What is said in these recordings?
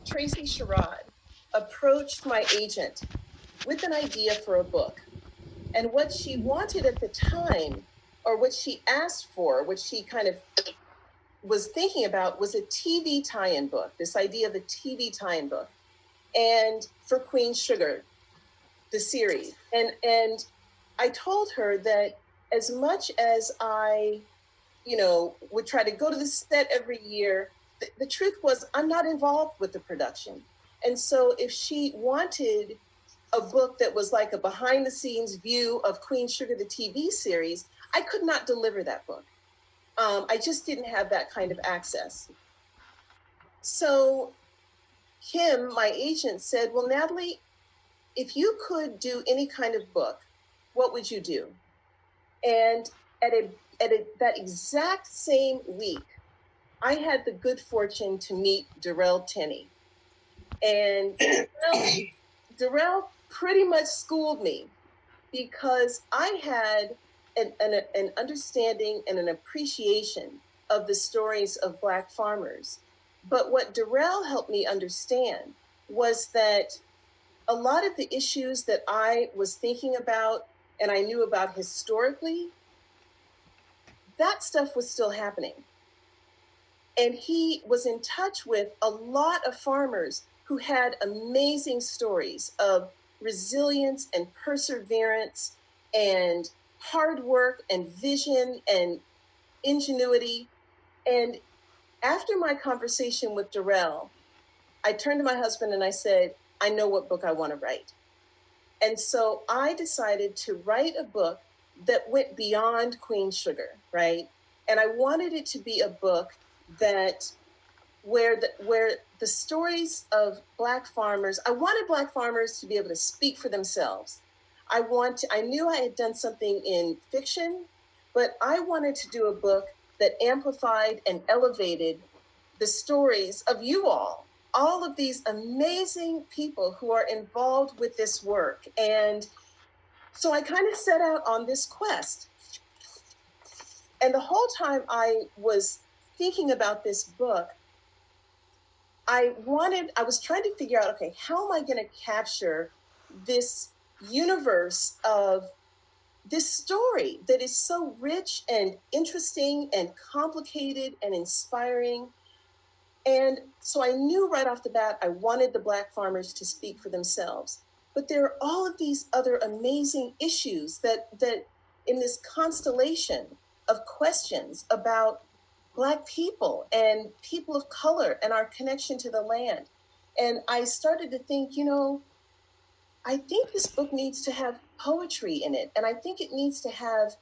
Tracy Sherrod, approached my agent with an idea for a book. And what she wanted at the time, or what she asked for, what she kind of was thinking about, was a TV tie-in book, this idea of a TV tie-in book. And for Queen Sugar, the series. And I told her that as much as I, would try to go to the set every year, the truth was I'm not involved with the production. And so if she wanted a book that was like a behind the scenes view of Queen Sugar, the TV series, I could not deliver that book. I just didn't have that kind of access. So Kim, my agent, said, well, Natalie, if you could do any kind of book, what would you do? And that exact same week, I had the good fortune to meet Darrell Tenney. And Darrell pretty much schooled me because I had an understanding and an appreciation of the stories of Black farmers. But what Darrell helped me understand was that a lot of the issues that I was thinking about and I knew about historically, that stuff was still happening. And he was in touch with a lot of farmers who had amazing stories of resilience and perseverance and hard work and vision and ingenuity. And after my conversation with Darrell, I turned to my husband and I said, I know what book I want to write. And so I decided to write a book that went beyond Queen Sugar, right? And I wanted it to be a book that where the stories of Black farmers, I wanted Black farmers to be able to speak for themselves. I knew I had done something in fiction, but I wanted to do a book that amplified and elevated the stories of you all of these amazing people who are involved with this work. And so I kind of set out on this quest. And the whole time I was thinking about this book, I was trying to figure out, okay, how am I going to capture this universe of this story that is so rich and interesting and complicated and inspiring? And so I knew right off the bat, I wanted the Black farmers to speak for themselves. But there are all of these other amazing issues that in this constellation of questions about Black people and people of color and our connection to the land. And I started to think, I think this book needs to have poetry in it. And I think it needs to have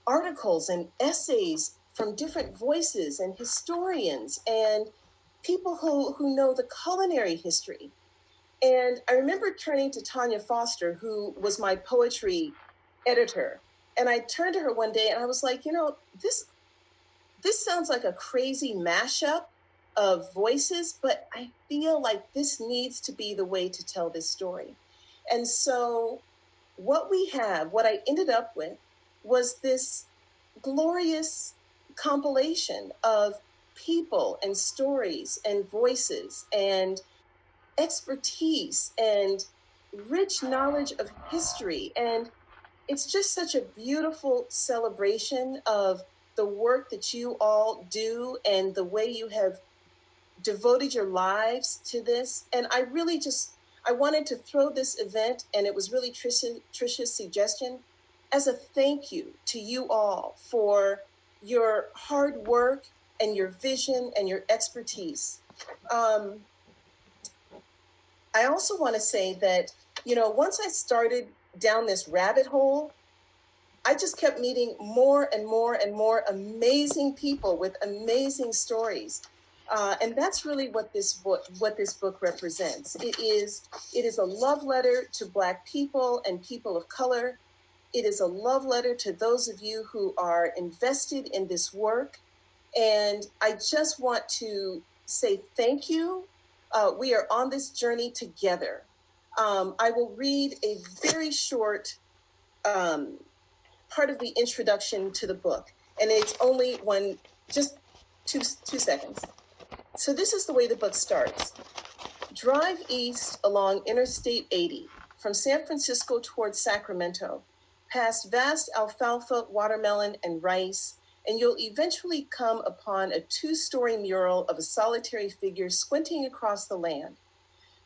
articles and essays from different voices and historians and people who know the culinary history. And I remember turning to Tanya Foster, who was my poetry editor. And I turned to her one day and I was like, this sounds like a crazy mashup of voices, but I feel like this needs to be the way to tell this story. And so what I ended up with was this glorious compilation of people and stories and voices and expertise and rich knowledge of history. And it's just such a beautiful celebration of the work that you all do and the way you have devoted your lives to this. And I wanted to throw this event, and it was really Trisha's suggestion, as a thank you to you all for your hard work and your vision and your expertise. I also want to say that, once I started down this rabbit hole, I just kept meeting more and more and more amazing people with amazing stories. And that's really what this book represents. It is a love letter to Black people and people of color. It is a love letter to those of you who are invested in this work. And I just want to say thank you. We are on this journey together. I will read a very short part of the introduction to the book. And it's only just two seconds. So this is the way the book starts. Drive east along Interstate 80 from San Francisco towards Sacramento, past vast alfalfa, watermelon, and rice, and you'll eventually come upon a two-story mural of a solitary figure squinting across the land.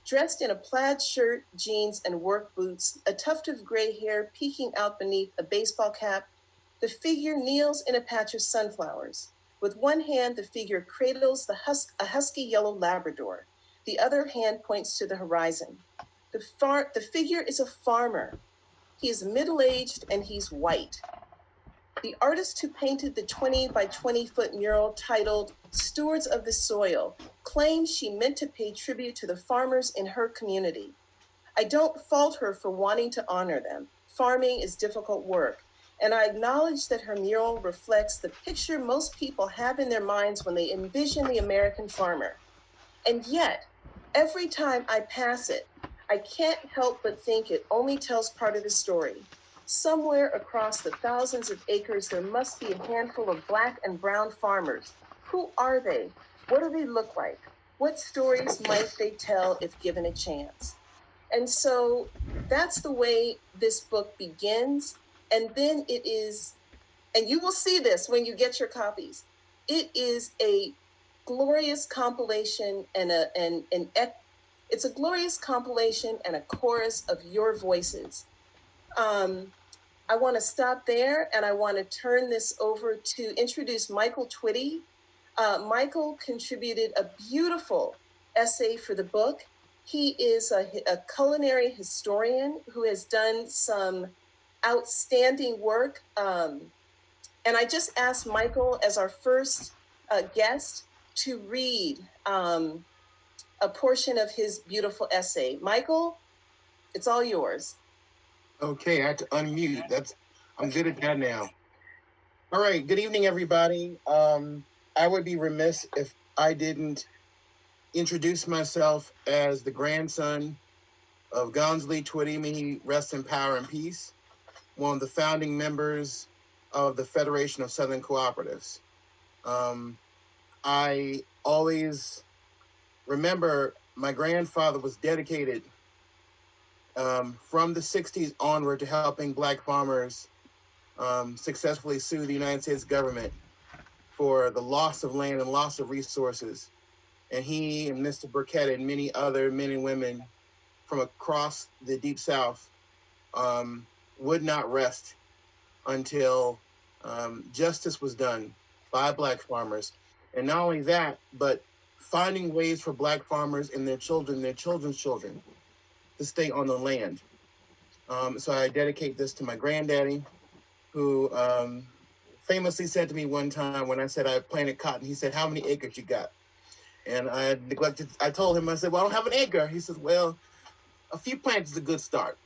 Dressed in a plaid shirt, jeans, and work boots, a tuft of gray hair peeking out beneath a baseball cap, the figure kneels in a patch of sunflowers. With one hand, the figure cradles a husky yellow Labrador. The other hand points to the horizon. The figure is a farmer. He is middle-aged and he's white. The artist who painted the 20 by 20 foot mural titled Stewards of the Soil claims she meant to pay tribute to the farmers in her community. I don't fault her for wanting to honor them. Farming is difficult work, and I acknowledge that her mural reflects the picture most people have in their minds when they envision the American farmer. And yet, every time I pass it, I can't help but think it only tells part of the story. Somewhere across the thousands of acres, there must be a handful of Black and brown farmers. Who are they? What do they look like? What stories might they tell if given a chance? And so that's the way this book begins. And then it is, and you will see this when you get your copies, it is a glorious compilation it's a glorious compilation and a chorus of your voices. I want to stop there, and I want to turn this over to introduce Michael Twitty. Michael contributed a beautiful essay for the book. He is a culinary historian who has done some outstanding work. And I just asked Michael as our first guest to read a portion of his beautiful essay. Michael, it's all yours. Okay, I had to unmute. I'm good at that now. All right, good evening, everybody. I would be remiss if I didn't introduce myself as the grandson of Gonzalez Twitty, may he rest in power and peace, one of the founding members of the Federation of Southern Cooperatives. I always remember my grandfather was dedicated from the 60s onward to helping Black farmers successfully sue the United States government for the loss of land and loss of resources. And he and Mr. Burkett and many other men and women from across the Deep South would not rest until justice was done by Black farmers. And not only that, but finding ways for Black farmers and their children's children to stay on the land. So I dedicate this to my granddaddy, who famously said to me one time when I said I planted cotton, he said, "How many acres you got?" And I told him, I said, "Well, I don't have an acre." He says, "Well, a few plants is a good start."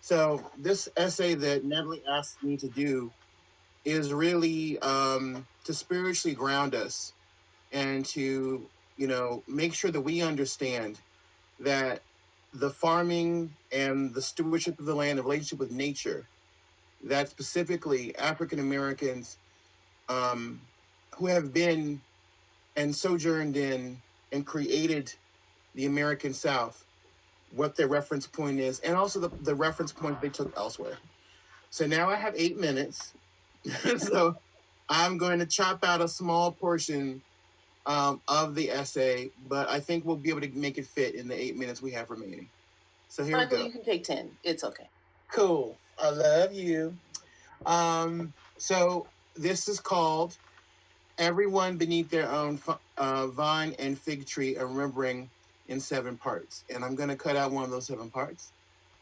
So this essay that Natalie asked me to do is really to spiritually ground us and to, make sure that we understand that the farming and the stewardship of the land, the relationship with nature, that specifically African Americans who have been and sojourned in and created the American South, what their reference point is, and also the reference point they took elsewhere. So now I have 8 minutes. So I'm going to chop out a small portion of the essay, but I think we'll be able to make it fit in the 8 minutes we have remaining. So here Michael, we go. you can take 10. It's okay. Cool. I love you. So this is called Everyone Beneath Their Own Vine and Fig Tree, a Remembering in 7 parts. And I'm going to cut out one of those 7 parts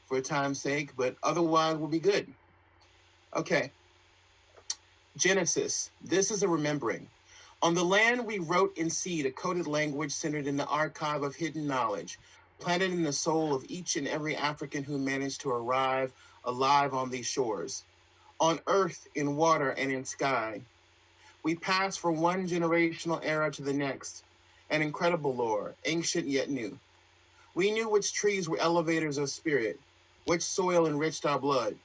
for time's sake, but otherwise we'll be good. Okay. Genesis. This is a remembering. On the land we wrote in seed a coded language centered in the archive of hidden knowledge, planted in the soul of each and every African who managed to arrive alive on these shores. On earth, in water, and in sky. We pass from one generational era to the next, an incredible lore, ancient yet new. We knew which trees were elevators of spirit, which soil enriched our blood,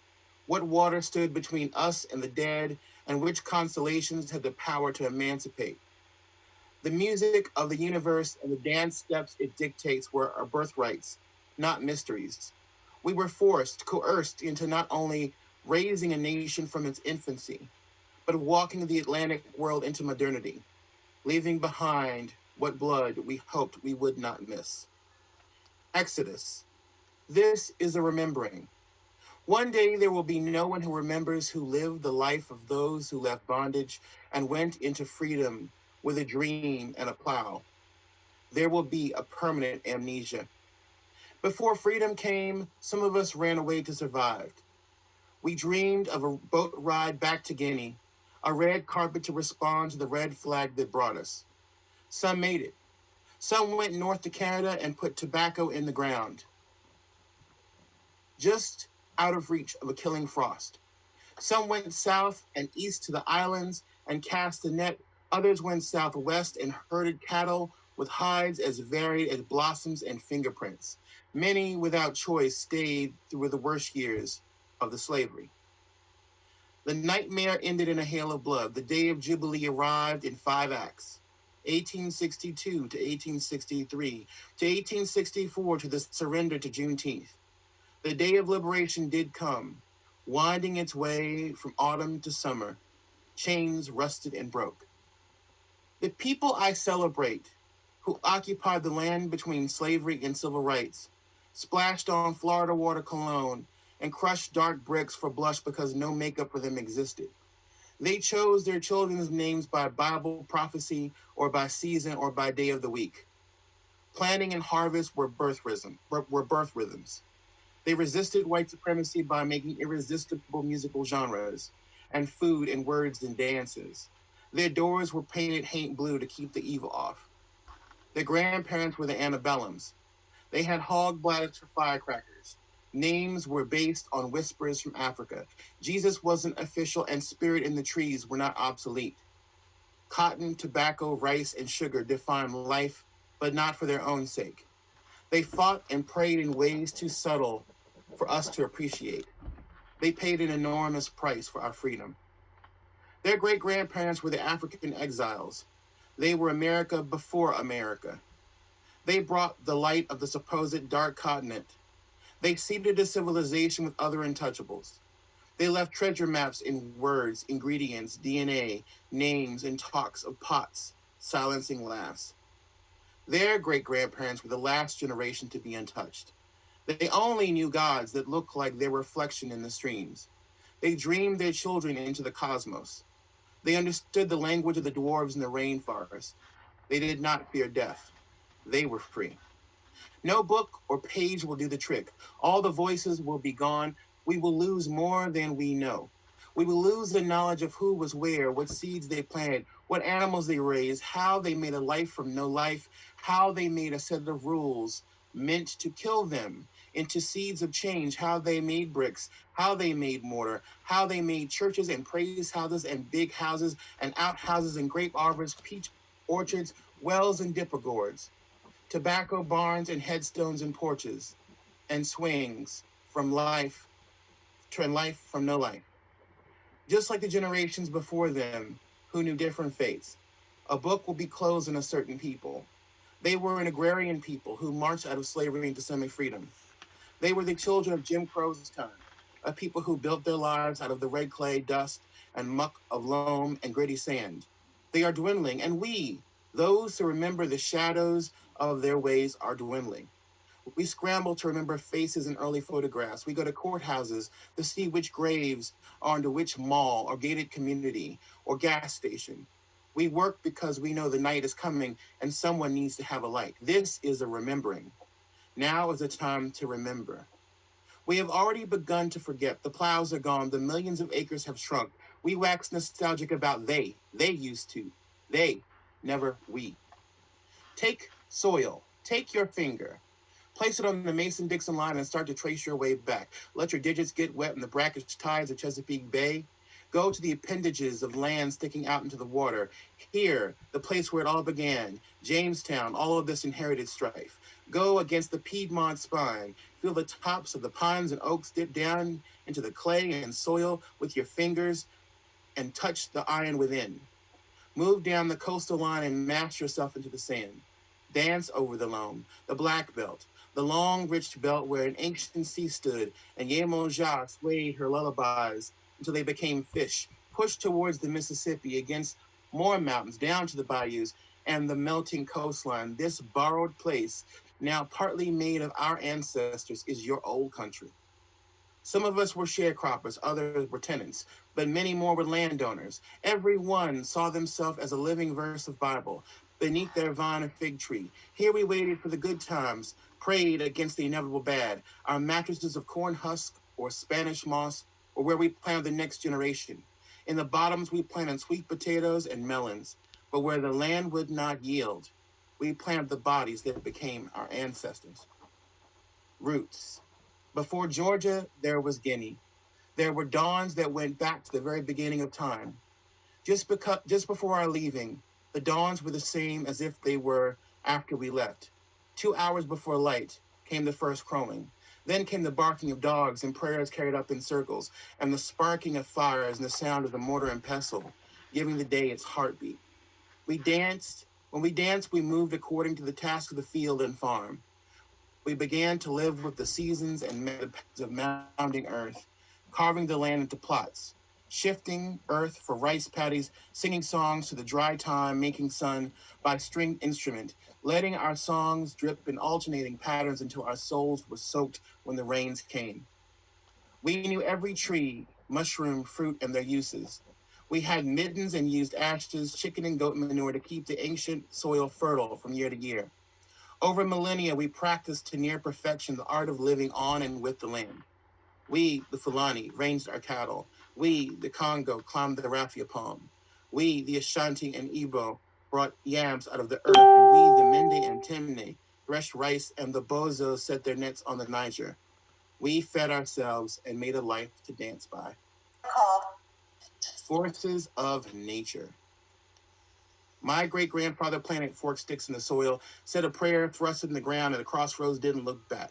what water stood between us and the dead, and which constellations had the power to emancipate. The music of the universe and the dance steps it dictates were our birthrights, not mysteries. We were forced, coerced into not only raising a nation from its infancy, but walking the Atlantic world into modernity, leaving behind what blood we hoped we would not miss. Exodus. This is a remembering. One day there will be no one who remembers who lived the life of those who left bondage and went into freedom with a dream and a plow. There will be a permanent amnesia. Before freedom came, some of us ran away to survive. We dreamed of a boat ride back to Guinea, a red carpet to respond to the red flag that brought us. Some made it. Some went north to Canada and put tobacco in the ground, just out of reach of a killing frost. Some went south and east to the islands and cast a net. Others went southwest and herded cattle with hides as varied as blossoms and fingerprints. Many, without choice, stayed through the worst years of the slavery. The nightmare ended in a hail of blood. The day of Jubilee arrived in 5 acts. 1862 to 1863 to 1864 to the surrender to Juneteenth. The day of liberation did come, winding its way from autumn to summer. Chains rusted and broke. The people I celebrate, who occupied the land between slavery and civil rights, splashed on Florida water cologne and crushed dark bricks for blush because no makeup for them existed. They chose their children's names by Bible prophecy or by season or by day of the week. Planting and harvest were birth rhythms. They resisted white supremacy by making irresistible musical genres and food and words and dances. Their doors were painted haint blue to keep the evil off. Their grandparents were the antebellums. They had hog bladders for firecrackers. Names were based on whispers from Africa. Jesus wasn't official, and spirit in the trees were not obsolete. Cotton, tobacco, rice, and sugar defined life, but not for their own sake. They fought and prayed in ways too subtle for us to appreciate. They paid an enormous price for our freedom. Their great-grandparents were the African exiles. They were America before America. They brought the light of the supposed dark continent. They seeded a civilization with other untouchables. They left treasure maps in words, ingredients, DNA, names, and talks of pots, silencing laughs. Their great-grandparents were the last generation to be untouched. They only knew gods that looked like their reflection in the streams. They dreamed their children into the cosmos. They understood the language of the dwarves in the rainforest. They did not fear death. They were free. No book or page will do the trick. All the voices will be gone. We will lose more than we know. We will lose the knowledge of who was where, what seeds they planted, what animals they raised, how they made a life from no life, how they made a set of rules meant to kill them into seeds of change, how they made bricks, how they made mortar, how they made churches and praise houses and big houses and outhouses and grape arbors, peach orchards, wells and dipper gourds, tobacco barns and headstones and porches, and swings from life to life from no life. Just like the generations before them who knew different fates, a book will be closed on a certain people. They were an agrarian people who marched out of slavery into semi-freedom. They were the children of Jim Crow's time, a people who built their lives out of the red clay, dust, and muck of loam and gritty sand. They are dwindling, and we, those who remember the shadows of their ways, are dwindling. We scramble to remember faces in early photographs. We go to courthouses to see which graves are into which mall or gated community or gas station. We work because we know the night is coming and someone needs to have a light. This is a remembering. Now is the time to remember. We have already begun to forget. The plows are gone. The millions of acres have shrunk. We wax nostalgic about they. They used to. They, never we. Take soil. Take your finger. Place it on the Mason-Dixon line and start to trace your way back. Let your digits get wet in the brackish tides of Chesapeake Bay. Go to the appendages of land sticking out into the water. Here, the place where it all began, Jamestown, all of this inherited strife. Go against the Piedmont spine. Feel the tops of the pines and oaks dip down into the clay and soil with your fingers and touch the iron within. Move down the coastal line and mash yourself into the sand. Dance over the loam, the black belt, the long, rich belt where an ancient sea stood, and Yemoja swayed her lullabies until they became fish, pushed towards the Mississippi against more mountains, down to the bayous and the melting coastline. This borrowed place, now partly made of our ancestors, is your old country. Some of us were sharecroppers, others were tenants, but many more were landowners. Every one saw themselves as a living verse of Bible beneath their vine or fig tree. Here we waited for the good times, prayed against the inevitable bad. Our mattresses of corn husk or Spanish moss were where we planted the next generation. In the bottoms, we planted sweet potatoes and melons, but where the land would not yield, we planted the bodies that became our ancestors. Roots. Before Georgia, there was Guinea. There were dawns that went back to the very beginning of time. Just before our leaving, the dawns were the same as if they were after we left. 2 hours before light came the first crowing. Then came the barking of dogs and prayers carried up in circles, and the sparking of fires and the sound of the mortar and pestle, giving the day its heartbeat. We danced. When we danced, we moved according to the task of the field and farm. We began to live with the seasons and methods of mounding earth, carving the land into plots, shifting earth for rice paddies, singing songs to the dry time, making sun by stringed instrument, letting our songs drip in alternating patterns until our souls were soaked when the rains came. We knew every tree, mushroom, fruit, and their uses. We had middens and used ashes, chicken, and goat manure to keep the ancient soil fertile from year to year. Over millennia, we practiced to near perfection the art of living on and with the land. We, the Fulani, ranged our cattle. We, the Congo, climbed the raffia palm. We, the Ashanti and Igbo, brought yams out of the earth, and we, the Mende and Temne, threshed rice, and the Bozos set their nets on the Niger. We fed ourselves and made a life to dance by. Forces of nature. My great-grandfather planted forked sticks in the soil, said a prayer, thrust it in the ground, and the crossroads didn't look back.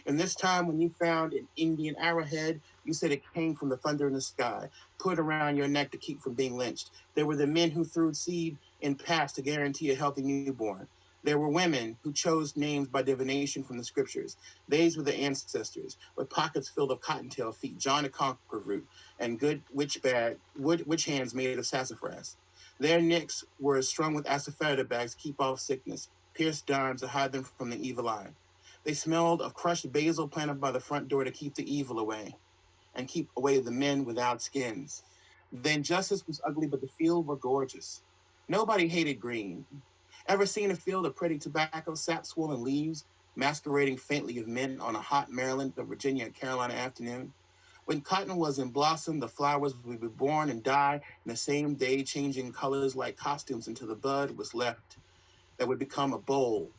And this time when you found an Indian arrowhead, you said it came from the thunder in the sky, put around your neck to keep from being lynched. There were the men who threw seed in past to guarantee a healthy newborn. There were women who chose names by divination from the scriptures. These were the ancestors, with pockets filled of cottontail feet, John the Conqueror root, and good witch hands made of sassafras. Their necks were strung with asafoetida bags to keep off sickness, pierced dimes to hide them from the evil eye. They smelled of crushed basil planted by the front door to keep the evil away, and keep away the men without skins. The injustice was ugly, but the field were gorgeous. Nobody hated green. Ever seen a field of pretty tobacco, sap-swollen leaves, masquerading faintly of men on a hot Maryland or Virginia or Carolina afternoon? When cotton was in blossom, the flowers would be born and die in the same day, changing colors like costumes until the bud was left that would become a bowl,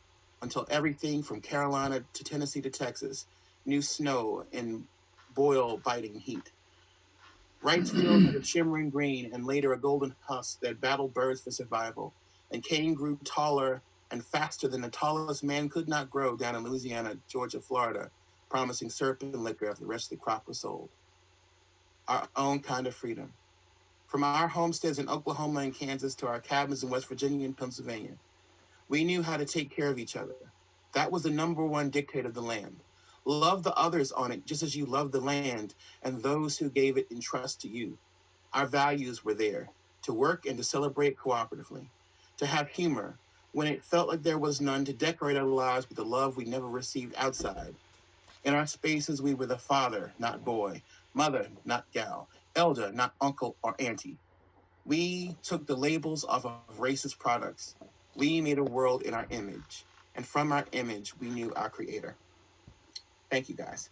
until everything from Carolina to Tennessee to Texas knew snow in boil-biting heat. Rice fields had a shimmering green and later a golden husk that battled birds for survival, and cane grew taller and faster than the tallest man could not grow down in Louisiana, Georgia, Florida, promising syrup and liquor after the rest of the crop was sold. Our own kind of freedom. From our homesteads in Oklahoma and Kansas to our cabins in West Virginia and Pennsylvania, we knew how to take care of each other. That was the number one dictate of the land. Love the others on it just as you love the land and those who gave it in trust to you. Our values were there, to work and to celebrate cooperatively, to have humor when it felt like there was none, to decorate our lives with the love we never received outside. In our spaces, we were the father, not boy, mother, not gal, elder, not uncle or auntie. We took the labels off of racist products. We made a world in our image, and from our image, we knew our creator. Thank you, guys.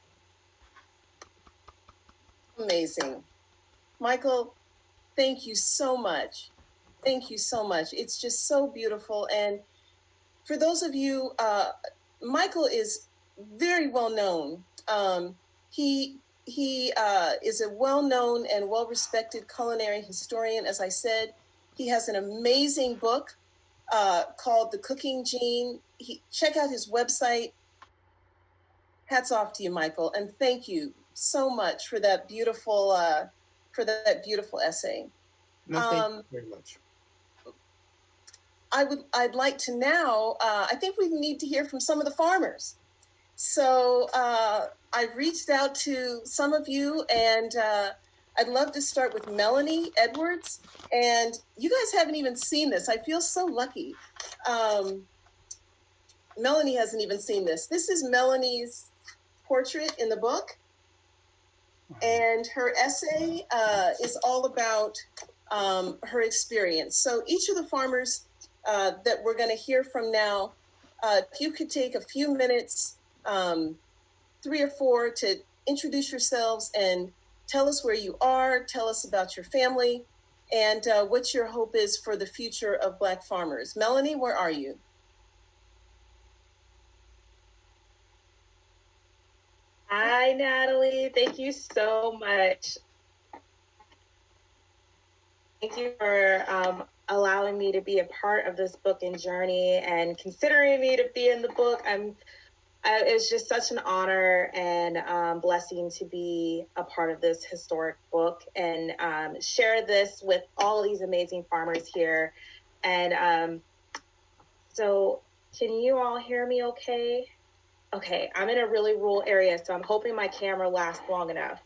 Amazing. Michael, thank you so much. Thank you so much. It's just so beautiful. And for those of you, Michael is very well known. He is a well-known and well-respected culinary historian. As I said, he has an amazing book called The Cooking Gene. Check out his website. Hats off to you, Michael, and thank you so much for that beautiful essay. No, thank you very much. I'd like to now, I think we need to hear from some of the farmers. So I've reached out to some of you, and I'd love to start with Melanie Edwards. And you guys haven't even seen this. I feel so lucky. Melanie hasn't even seen this. This is Melanie's portrait in the book. And her essay is all about her experience. So each of the farmers that we're going to hear from now, if you could take a few minutes, 3 or 4, to introduce yourselves and tell us where you are, tell us about your family, and what your hope is for the future of Black farmers. Melanie, where are you? Hi, Natalie. Thank you so much. Thank you for allowing me to be a part of this book and journey and considering me to be in the book. It's just such an honor and blessing to be a part of this historic book and share this with all of these amazing farmers here. And so can you all hear me okay? Okay, I'm in a really rural area, so I'm hoping my camera lasts long enough.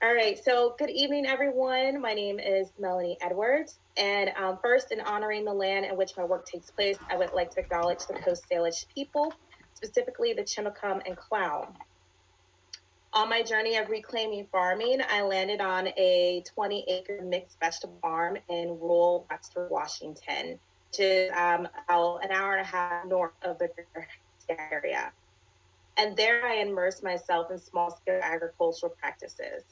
All right, so good evening, everyone. My name is Melanie Edwards, and first, in honoring the land in which my work takes place, I would like to acknowledge the Coast Salish people, specifically the Chimicum and Clown. On my journey of reclaiming farming, I landed on a 20-acre mixed vegetable farm in rural Western Washington, which is about an hour and a half north of the area. And there I immersed myself in small-scale agricultural practices.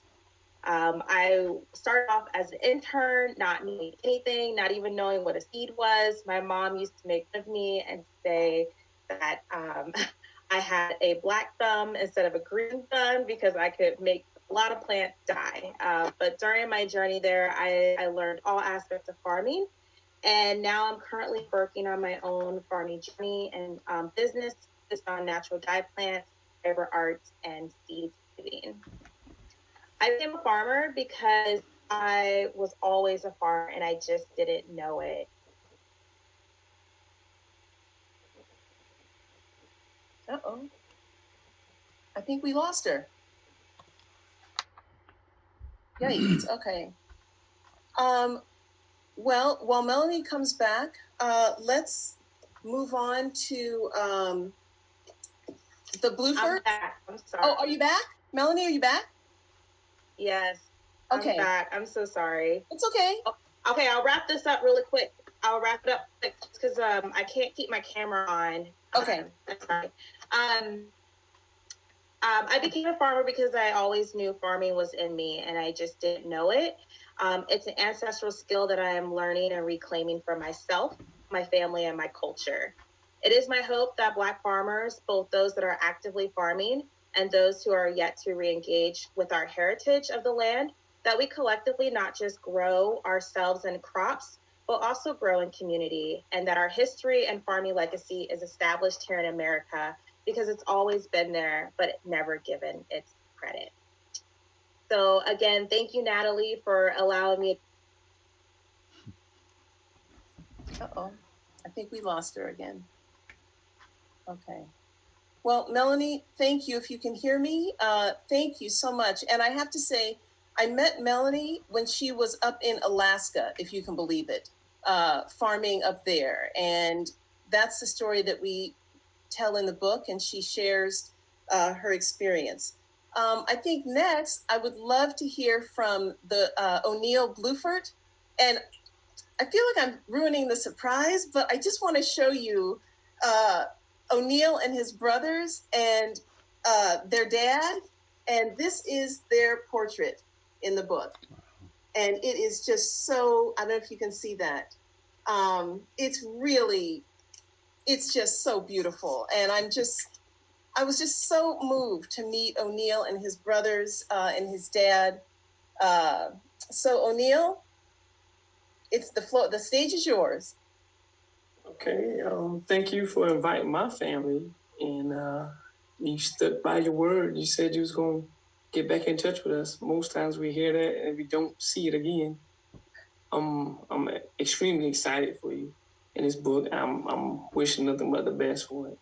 I started off as an intern, not knowing anything, not even knowing what a seed was. My mom used to make fun of me and say that I had a black thumb instead of a green thumb because I could make a lot of plants die. But during my journey there, I learned all aspects of farming. And now I'm currently working on my own farming journey and business focused on natural dye plants, fiber arts, and seed saving. I became a farmer because I was always a farmer and I just didn't know it. Uh-oh. I think we lost her. Yikes, okay. Well, while Melanie comes back, let's move on to the Blueford. I'm back. I'm sorry. Oh, are you back? Melanie, are you back? Yes. Okay. I'm back. I'm so sorry. It's okay. Okay, I'll wrap this up really quick. I'll wrap it up quick because I can't keep my camera on. Okay. That's right. I became a farmer because I always knew farming was in me and I just didn't know it. It's an ancestral skill that I am learning and reclaiming for myself, my family, and my culture. It is my hope that Black farmers, both those that are actively farming and those who are yet to re-engage with our heritage of the land, that we collectively not just grow ourselves and crops, but also grow in community, and that our history and farming legacy is established here in America because it's always been there, but never given its credit. So again, thank you, Natalie, for allowing me. Uh-oh, I think we lost her again. Okay. Well, Melanie, thank you. If you can hear me, thank you so much. And I have to say, I met Melanie when she was up in Alaska, if you can believe it, farming up there. And that's the story that we tell in the book, and she shares her experience. I think next, I would love to hear from the O'Neill Bluford. And I feel like I'm ruining the surprise, but I just want to show you O'Neill and his brothers and their dad. And this is their portrait in the book. And it is just so, I don't know if you can see that. It's just so beautiful. And I was just so moved to meet O'Neill and his brothers and his dad. So O'Neill, it's the stage is yours. Okay, thank you for inviting my family, and you stuck by your word. You said you was going to get back in touch with us. Most times we hear that and we don't see it again. I'm extremely excited for you, in this book. I'm wishing nothing but the best for it.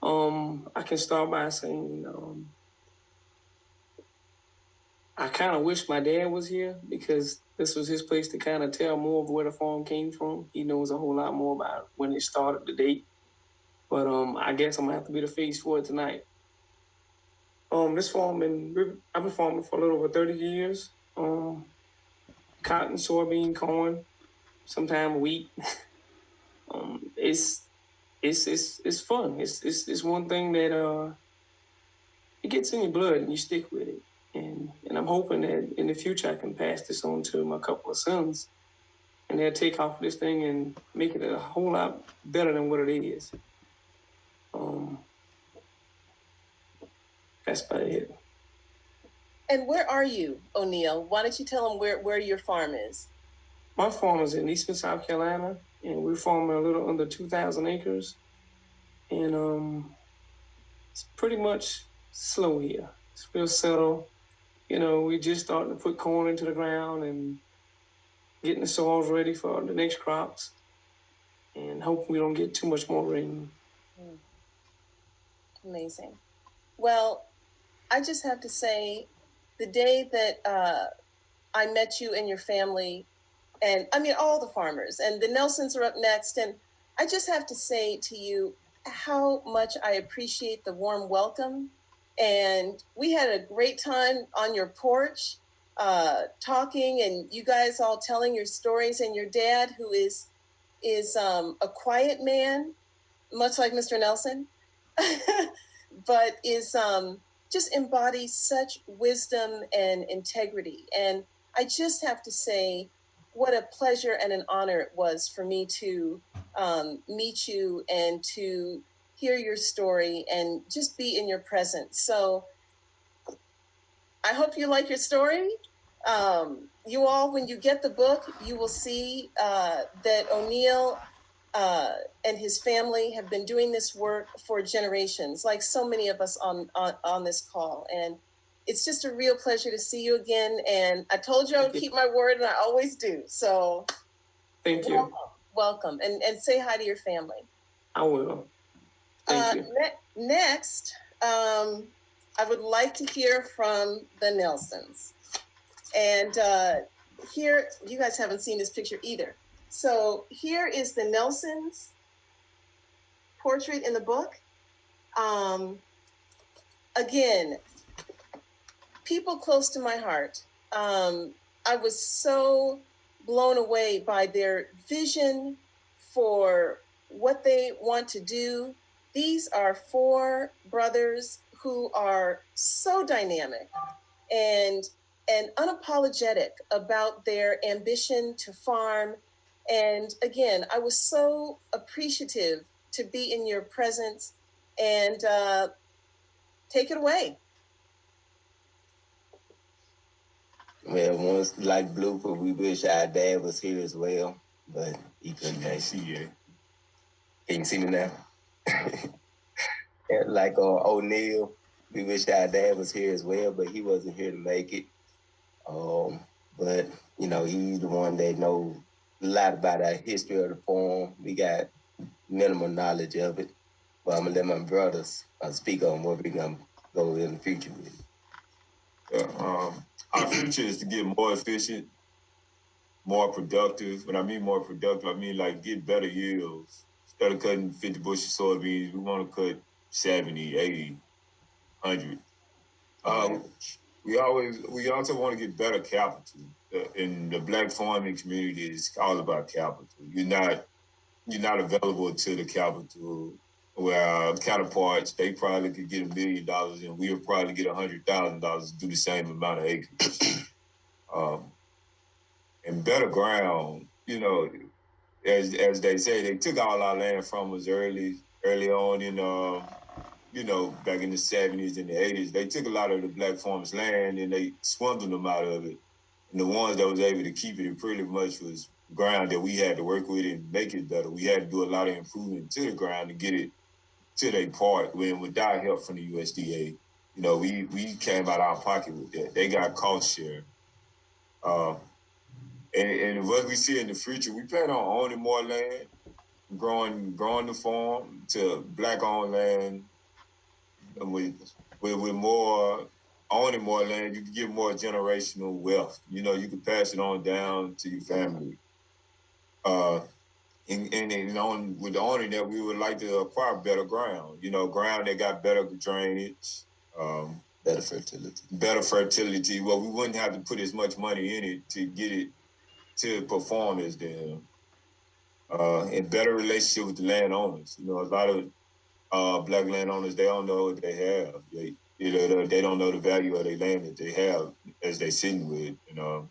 I can start by saying, I kind of wish my dad was here because this was his place to kind of tell more of where the farm came from. He knows a whole lot more about when it started, the date. But I guess I'm gonna have to be the face for it tonight. This farm, I've been farming for a little over 30 years. Cotton, soybean, corn, sometimes wheat. It's fun. It's one thing that it gets in your blood and you stick with it. And I'm hoping that in the future I can pass this on to my couple of sons, and they'll take off this thing and make it a whole lot better than what it is. That's about it. And where are you, O'Neill? Why don't you tell them where your farm is? My farm is in Eastern South Carolina, and we're farming a little under 2,000 acres. And it's pretty much slow here. It's real subtle. We just starting to put corn into the ground and getting the soils ready for the next crops, and hoping we don't get too much more rain. Amazing. Well, I just have to say, the day that I met you and your family, and I mean all the farmers, and the Nelsons are up next, and I just have to say to you how much I appreciate the warm welcome. And we had a great time on your porch, talking, and you guys all telling your stories. And your dad, who is a quiet man, much like Mr. Nelson, but is just embodies such wisdom and integrity. And I just have to say, what a pleasure and an honor it was for me to meet you and to hear your story and just be in your presence. So I hope you like your story. You all, when you get the book, you will see that O'Neill and his family have been doing this work for generations, like so many of us on this call. And it's just a real pleasure to see you again. And I told you I would keep my word, and I always do. So thank you. Welcome. And say hi to your family. I will. Thank you. Next, I would like to hear from the Nelsons. And here, you guys haven't seen this picture either. So here is the Nelsons portrait in the book. Again, people close to my heart. I was so blown away by their vision for what they want to do. These are four brothers who are so dynamic and unapologetic about their ambition to farm. And again, I was so appreciative to be in your presence. And take it away. Well, once like Blooper, we wish our dad was here as well, but he couldn't make it here. Can you see me now? Like O'Neill, we wish our dad was here as well, but he wasn't here to make it. But he's the one that knows a lot about our history of the farm. We got minimal knowledge of it, but I'm gonna let my brothers speak on what we're gonna go in the future with. Our future is to get more efficient, more productive. When I mean more productive, I mean like get better yields. Instead of cutting 50 bushels of soybeans, we want to cut 70, 80, 100. We also want to get better capital. In the Black farming community, it's all about capital. You're not available to the capital. Where our counterparts, they probably could get $1 million, and we'll probably get $100,000 to do the same amount of acres. And better ground, as they say, they took all our land from us early on in, back in the 70s and the 80s. They took a lot of the Black farmers' land and they swindled them out of it. And the ones that was able to keep it pretty much was ground that we had to work with and make it better. We had to do a lot of improvement to the ground to get it to their part, when without help from the USDA. We came out of our pocket with that. They got cost share. And what we see in the future, we plan on owning more land. growing the farm to Black-owned land, and with more owning more land, you can get more generational wealth. You know, you can pass it on down to your family. And with owning that, we would like to acquire better ground. You know, ground that got better drainage, better fertility. Well, we wouldn't have to put as much money in it to get it to perform as them. And better relationship with the landowners. You know, a lot of Black landowners, they don't know what they have. They don't know the value of their land that they have as they sitting with. You know,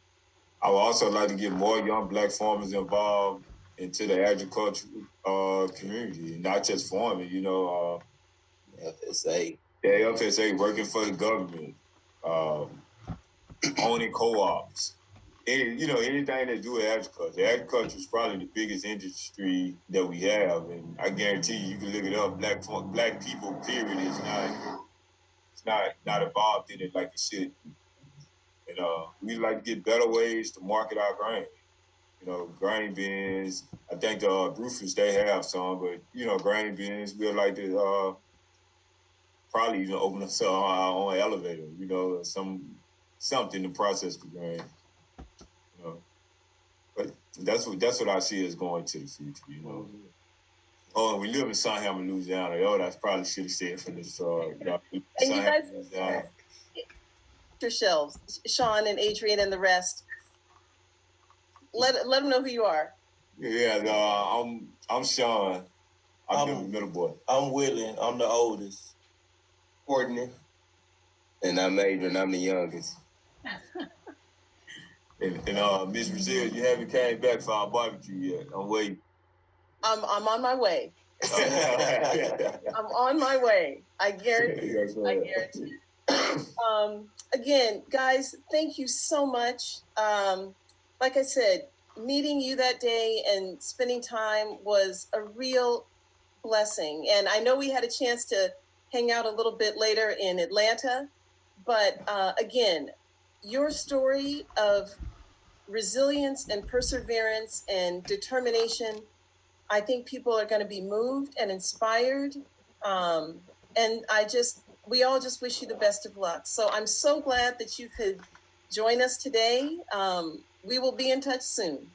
I would also like to get more young Black farmers involved into the agricultural community, not just farming. You know, FSA. Yeah, FSA, working for the government, owning co-ops. Anything that do with agriculture. Agriculture is probably the biggest industry that we have, and I guarantee you can look it up. Black people, period, is not involved in it like it should be. And we like to get better ways to market our grain. You know, grain bins. I think the roofers, they have some, but grain bins. We'd like to probably even open us our own elevator. You know, something to process the grain. You know. But that's what I see as going to the future, you know. Oh, we live in Sunhammer, Louisiana. I probably should have said from the start. And you guys, yourselves, Sean and Adrian and the rest. Let them know who you are. Yeah, I'm Sean. I'm the middle boy. I'm Willie. I'm the oldest. Courtney. And I'm Adrian. I'm the youngest. And Miss Brazil, you haven't came back for our barbecue yet. I'm waiting. I'm on my way. I'm on my way. I guarantee. I guarantee. Again, guys, thank you so much. Like I said, meeting you that day and spending time was a real blessing. And I know we had a chance to hang out a little bit later in Atlanta, but again, your story of resilience and perseverance and determination, I think people are going to be moved and inspired. And we all just wish you the best of luck. So I'm so glad that you could join us today. We will be in touch soon.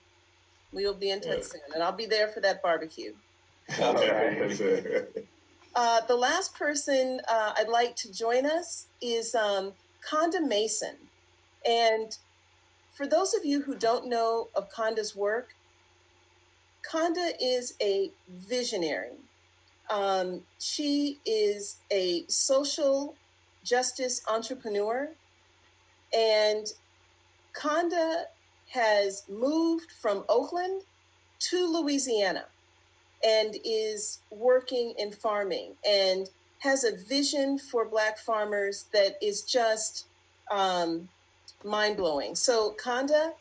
And I'll be there for that barbecue. The last person I'd like to join us is Conda Mason. And for those of you who don't know of Conda's work, Conda is a visionary. She is a social justice entrepreneur, and Conda has moved from Oakland to Louisiana and is working in farming and has a vision for Black farmers that is just mind-blowing. So Conda,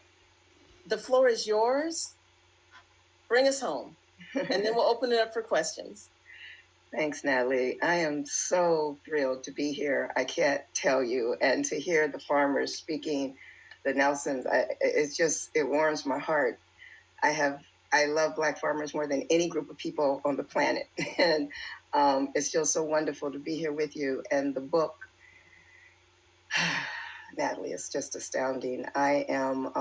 the floor is yours. Bring us home, and then we'll open it up for questions. Thanks, Natalie. I am so thrilled to be here. I can't tell you. And to hear the farmers speaking, the Nelsons, it warms my heart. I love Black farmers more than any group of people on the planet. And it's just so wonderful to be here with you. And the book, Natalie, it's just astounding. I am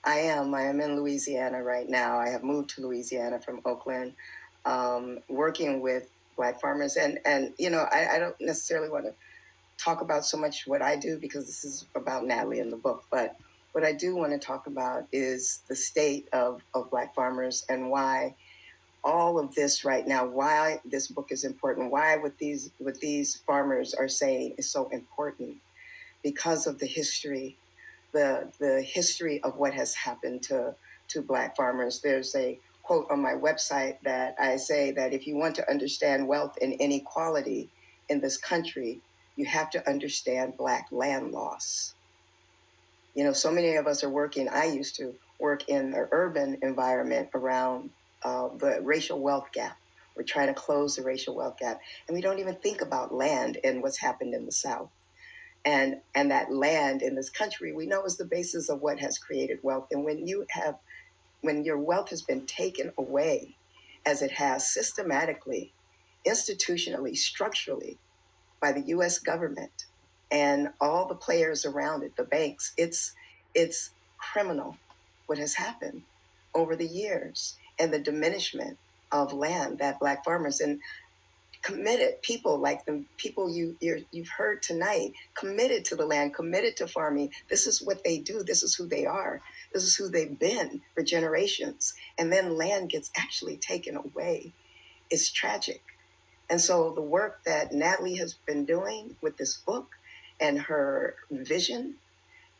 in Louisiana right now. I have moved to Louisiana from Oakland, working with Black farmers. And I don't necessarily want to talk about so much what I do because this is about Natalie in the book. But what I do want to talk about is the state of Black farmers and why all of this right now, why this book is important, why what these farmers are saying is so important because of the history. The history of what has happened to Black farmers. There's a quote on my website that I say that if you want to understand wealth and inequality in this country, you have to understand Black land loss. So many of us are working. I used to work in the urban environment around the racial wealth gap. We're trying to close the racial wealth gap. And we don't even think about land and what's happened in the South. And that land in this country, we know is the basis of what has created wealth. And when your wealth has been taken away as it has systematically, institutionally, structurally by the US government and all the players around it, the banks. It's criminal what has happened over the years and the diminishment of land that Black farmers and committed people like the people you've heard tonight, committed to the land, committed to farming. This is what they do. This is who they are. This is who they've been for generations. And then land gets actually taken away. It's tragic. And so the work that Natalie has been doing with this book and her vision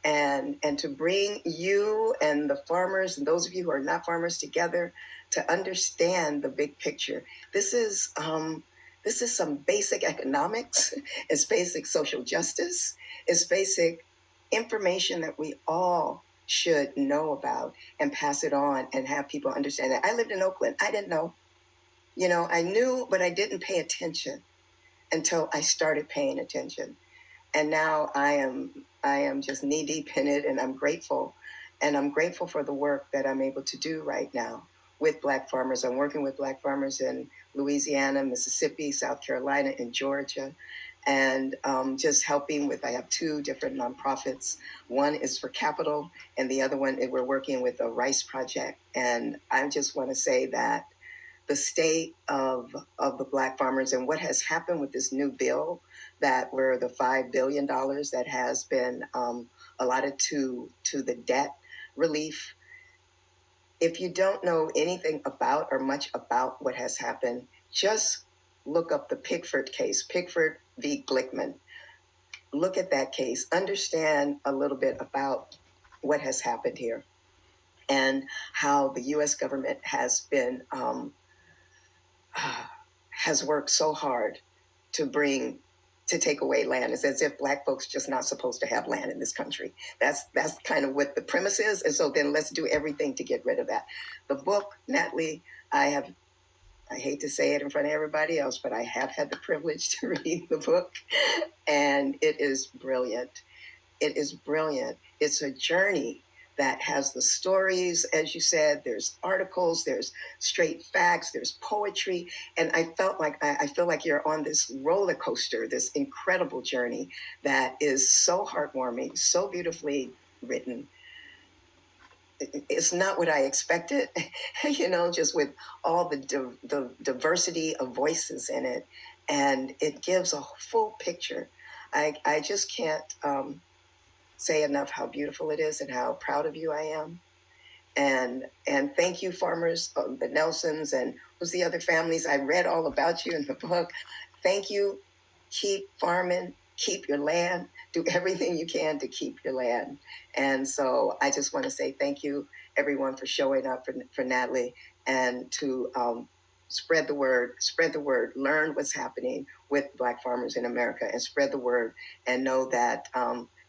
and to bring you and the farmers and those of you who are not farmers together to understand the big picture. This is some basic economics. It's basic social justice. It's basic information that we all should know about and pass it on and have people understand it. I lived in Oakland. I didn't know. You know, I knew, but I didn't pay attention until I started paying attention. And now I am just knee deep in it, and I'm grateful. And I'm grateful for the work that I'm able to do right now with Black farmers. I'm working with Black farmers in Louisiana, Mississippi, South Carolina, and Georgia. And just helping with, I have 2 different nonprofits. One is for capital, and the other one, we're working with a rice project. And I just want to say that the state of the Black farmers and what has happened with this new bill that were the $5 billion that has been allotted to the debt relief. If you don't know anything about or much about what has happened, just look up the Pickford case, Pickford v. Glickman. Look at that case, understand a little bit about what has happened here and how the U.S. government has been has worked so hard to take away land. It's as if Black folks just not supposed to have land in this country. That's kind of what the premise is. And so then let's do everything to get rid of that. The book, Natalie, I hate to say it in front of everybody else, but I have had the privilege to read the book, and it is brilliant. It is brilliant. It's a journey that has the stories, as you said, there's articles, there's straight facts, there's poetry. And I feel like you're on this roller coaster, this incredible journey that is so heartwarming, so beautifully written. It's not what I expected, you know, just with all the diversity of voices in it. And it gives a full picture. I just can't say enough how beautiful it is and how proud of you I am. And thank you, farmers, the Nelsons, and who's the other families. I read all about you in the book. Thank you. Keep farming, keep your land, do everything you can to keep your land. And so I just want to say thank you, everyone, for showing up for Natalie, and to spread the word, learn what's happening with Black farmers in America, and spread the word, and know that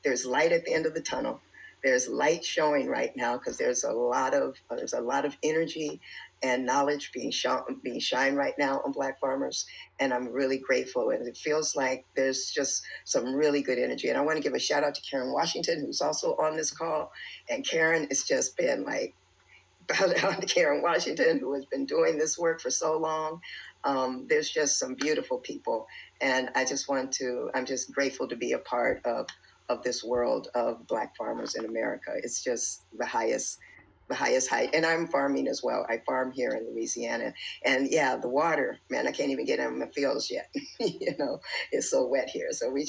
there's light at the end of the tunnel. There's light showing right now because there's a lot of energy and knowledge being shined right now on Black farmers, and I'm really grateful. And it feels like there's just some really good energy. And I want to give a shout out to Karen Washington, who's also on this call. And Karen has just been like, bow down to Karen Washington, who has been doing this work for so long. There's just some beautiful people, and I'm just grateful to be a part of this world of Black farmers in America. It's just the highest height. And I'm farming as well. I farm here in Louisiana. And yeah, the water, man, I can't even get in my fields yet. You know, it's so wet here. So we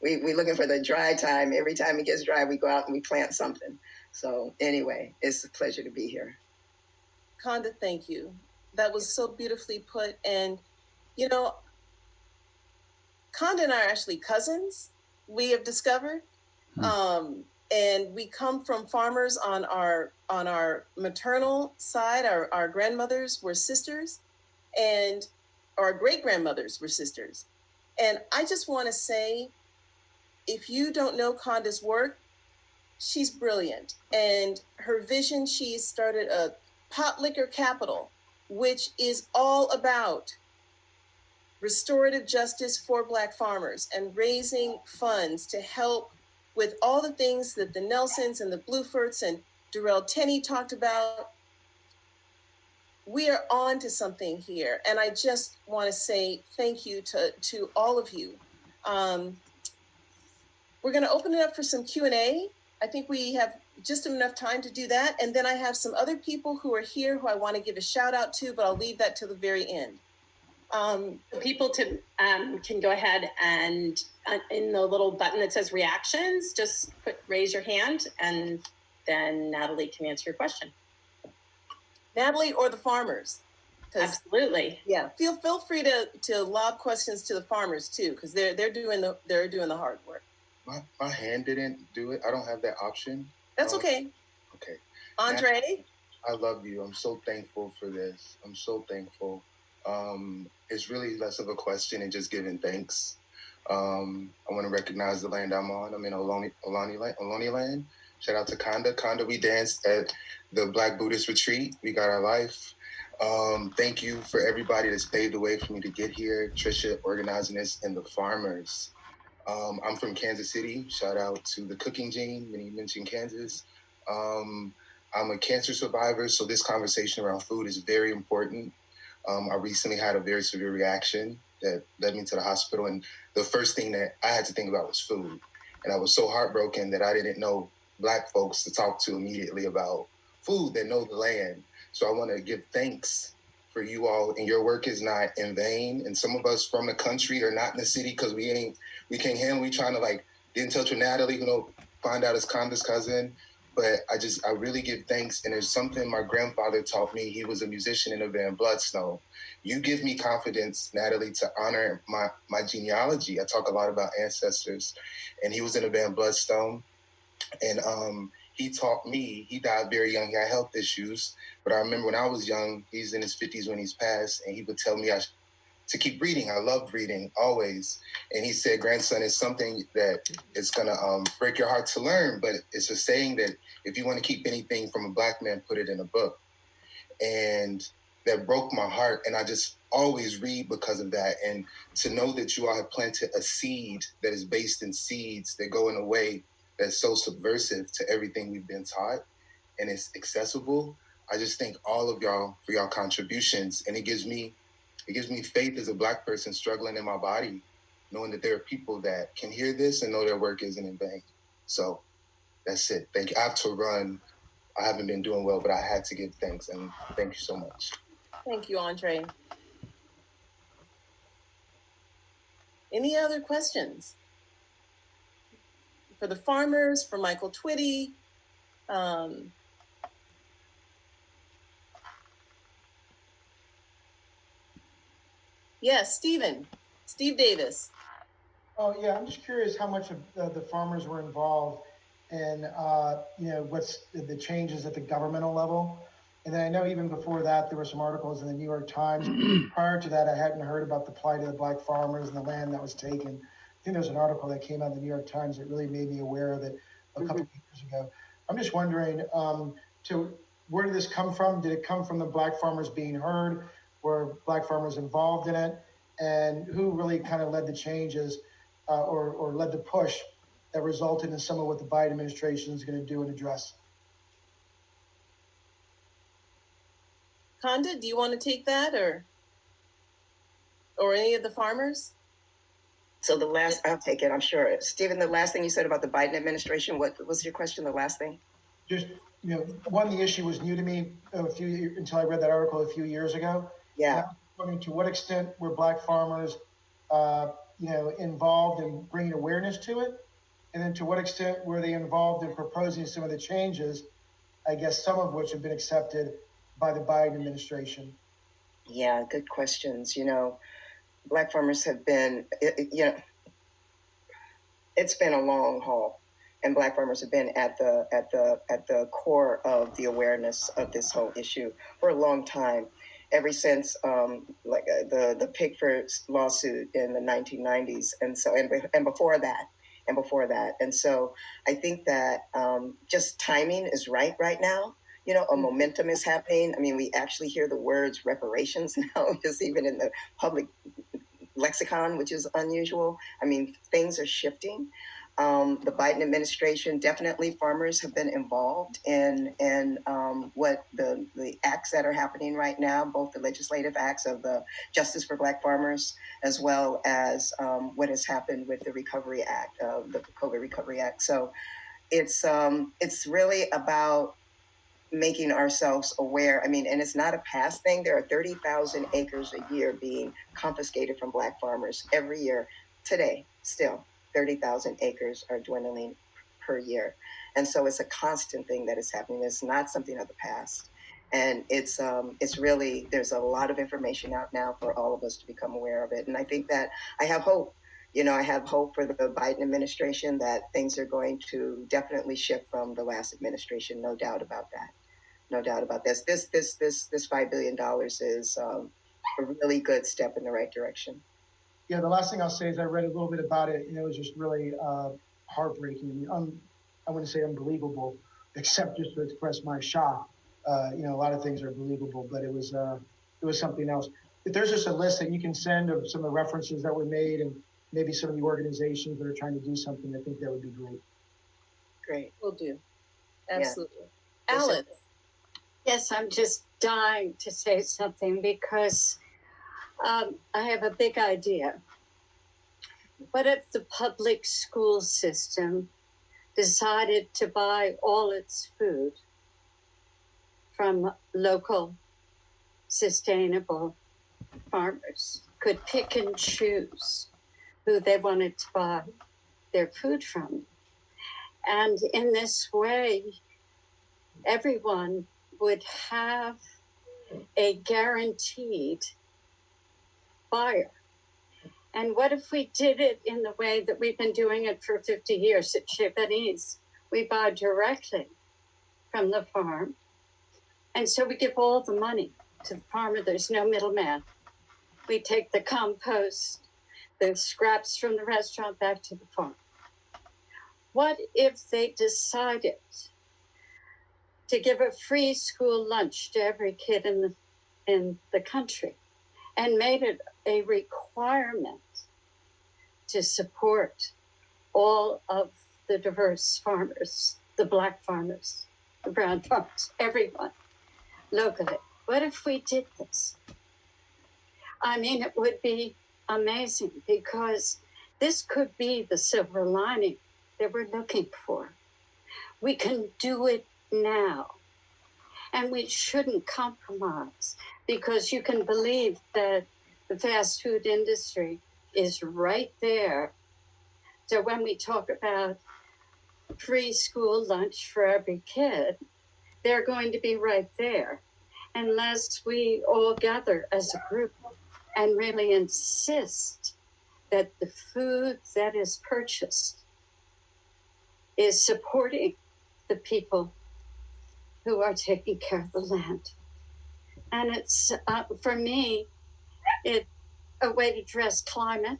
looking for the dry time. Every time it gets dry, we go out and we plant something. So anyway, it's a pleasure to be here. Conda, thank you. That was so beautifully put. And, you know, Conda and I are actually cousins, we have discovered. And we come from farmers on our maternal side. Our grandmothers were sisters, and our great-grandmothers were sisters. And I just want to say, if you don't know Conda's work, she's brilliant. And her vision, she started a pot liquor capital, which is all about restorative justice for Black farmers and raising funds to help with all the things that the Nelsons and the Blueforts and Durrell Tenney talked about. we are on to something here. And I just want to say thank you to all of you. We're going to open it up for some Q&A. I think we have just enough time to do that. And then I have some other people who are here who I want to give a shout out to, but I'll leave that till the very end. People can go ahead and in the little button that says reactions, just raise your hand, and then Natalie can answer your question. Natalie or the farmers? Absolutely. Yeah. Feel free to lob questions to the farmers too, because they're doing the hard work. My hand didn't do it. I don't have that option. That's okay. Okay. Andre? I love you. I'm so thankful for this. I'm so thankful. It's really less of a question and just giving thanks. I want to recognize the land I'm on. I'm in Ohlone land. Shout out to Conda. Conda, we danced at the Black Buddhist retreat. We got our life. Thank you for everybody that's paved the way for me to get here. Trisha organizing this, and the farmers. I'm from Kansas City. Shout out to the cooking gene when you mentioned Kansas. I'm a cancer survivor, so this conversation around food is very important. I recently had a very severe reaction that led me to the hospital, and the first thing that I had to think about was food. And I was so heartbroken that I didn't know Black folks to talk to immediately about food that know the land. So I want to give thanks for you all, and your work is not in vain. And some of us from the country are not in the city because we can't handle. We trying to get in touch with Natalie, find out it's Conda's cousin. But I really give thanks. And there's something my grandfather taught me. He was a musician in a band, Bloodstone. You give me confidence, Natalie, to honor my genealogy. I talk a lot about ancestors, and he was in a band, Bloodstone. And he taught me. He died very young. He had health issues. But I remember when I was young, he's in his 50s when he's passed, and he would tell me to keep reading. I loved reading, always. And he said, grandson, it's something that is going to break your heart to learn, but it's a saying that if you want to keep anything from a Black man, put it in a book. And that broke my heart, and I just always read because of that. And to know that you all have planted a seed that is based in seeds that go in a way that's so subversive to everything we've been taught, and it's accessible. I just thank all of y'all for y'all contributions, and it gives me faith as a Black person struggling in my body, knowing that there are people that can hear this and know their work isn't in vain. So that's it. Thank you. I have to run. I haven't been doing well, but I had to give thanks, and thank you so much. Thank you, Andre. Any other questions? For the farmers, for Michael Twitty. Yes, Steve Davis. Oh yeah, I'm just curious how much of the farmers were involved in, what's the changes at the governmental level. And then I know even before that, there were some articles in the New York Times. Prior to that, I hadn't heard about the plight of the Black farmers and the land that was taken. I think there's an article that came out in the New York Times that really made me aware of it a couple of years ago. I'm just wondering, where did this come from? Did it come from the Black farmers being heard? Were Black farmers involved in it? And who really kind of led the changes or led the push that resulted in some of what the Biden administration is going to do and address? Conda, do you want to take that or any of the farmers? So I'll take it, I'm sure. Stephen, the last thing you said about the Biden administration, what was your question, the last thing? Just, one, the issue was new to me until I read that article a few years ago. Yeah. And I'm wondering to what extent were Black farmers, involved in bringing awareness to it? And then to what extent were they involved in proposing some of the changes, I guess some of which have been accepted by the Biden administration? Yeah, good questions. Black farmers have been, it's been a long haul, and Black farmers have been at the core of the awareness of this whole issue for a long time, ever since the Pickford lawsuit in the 1990s, and before that. And so I think that just timing is right now. A momentum is happening. I mean, we actually hear the words reparations now, just even in the public lexicon, which is unusual. I mean, things are shifting. The Biden administration, definitely farmers have been involved in what the acts that are happening right now, both the legislative acts of the Justice for Black Farmers, as well as what has happened with the Recovery Act, the COVID Recovery Act. So it's really about making ourselves aware. I mean, and it's not a past thing. There are 30,000 acres a year being confiscated from Black farmers every year. Today, still, 30,000 acres are dwindling per year. And so it's a constant thing that is happening. It's not something of the past. And it's really, there's a lot of information out now for all of us to become aware of it. And I think that I have hope. I have hope for the Biden administration that things are going to definitely shift from the last administration. No doubt about that. No doubt about this. This $5 billion is a really good step in the right direction. Yeah, the last thing I'll say is I read a little bit about it, and it was just really heartbreaking. I wouldn't say unbelievable, except just to express my shock. A lot of things are believable, but it was something else. If there's just a list that you can send of some of the references that were made and maybe some of the organizations that are trying to do something, I think that would be great. Great. Will do. Absolutely. Yeah. Alan. Yes, I'm just dying to say something because I have a big idea. What if the public school system decided to buy all its food from local, sustainable farmers, could pick and choose who they wanted to buy their food from? And in this way, everyone would have a guaranteed buyer. And what if we did it in the way that we've been doing it for 50 years at Chippenese? We buy directly from the farm. And so we give all the money to the farmer. There's no middleman. We take the compost, the scraps from the restaurant back to the farm. What if they decided to give a free school lunch to every kid in the country and made it a requirement to support all of the diverse farmers, the Black farmers, the brown farmers, everyone locally? What if we did this? I mean, it would be amazing because this could be the silver lining that we're looking for. We can do it now. And we shouldn't compromise because you can believe that the fast food industry is right there. So when we talk about free school lunch for every kid, they're going to be right there. Unless we all gather as a group and really insist that the food that is purchased is supporting the people who are taking care of the land. And it's, for me, it's a way to address climate